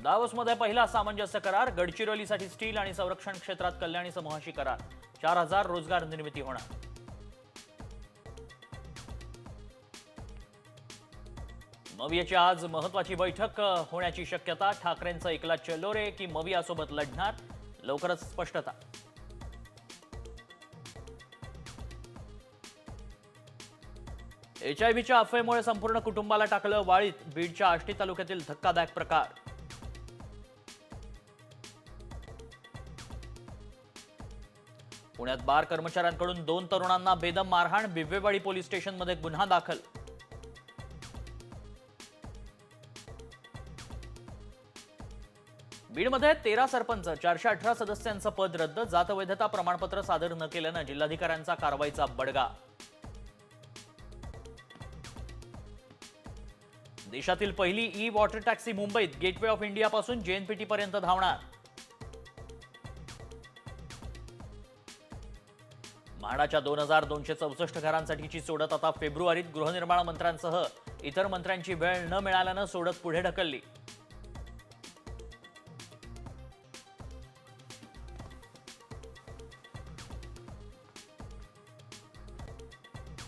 दावोसमध्ये पहिला सामंजस्य करार, गडचिरोलीसाठी स्टील आणि संरक्षण क्षेत्रात कल्याणी समूहाशी करार, 4000 रोजगार निर्मिती होणार. मवियाची आज महत्वाची बैठक होण्याची शक्यता. ठाकरेंचं एकला चलो रे की मवियासोबत लढणार, लवकरच स्पष्टता. एचआयव्हीच्या अफवेमुळे संपूर्ण कुटुंबाला टाकलं वाळीत. बीडच्या आष्टी तालुक्यातील धक्कादायक प्रकार. पुण्यात बार कर्मचाऱ्यांकडून 2 तरुणांना बेदम मारहाण, बिव्वेवाडी पोलीस स्टेशनमध्ये गुन्हा दाखल. बीडमध्ये 13 सरपंच, 418 सदस्यांचं पद रद्द. जातवैधता प्रमाणपत्र सादर न केल्यानं जिल्हाधिकाऱ्यांचा कारवाईचा बडगा. देशातील पहिली ई वॉटर टॅक्सी मुंबईत गेटवे ऑफ इंडिया पासून जेएनपीटी पर्यंत धावणार. म्हाडाच्या 2264 घरांसाठीची सोडत आता फेब्रुवारीत. गृहनिर्माण मंत्र्यांसह इतर मंत्र्यांची वेळ न मिळाल्यानं सोडत पुढे ढकलली.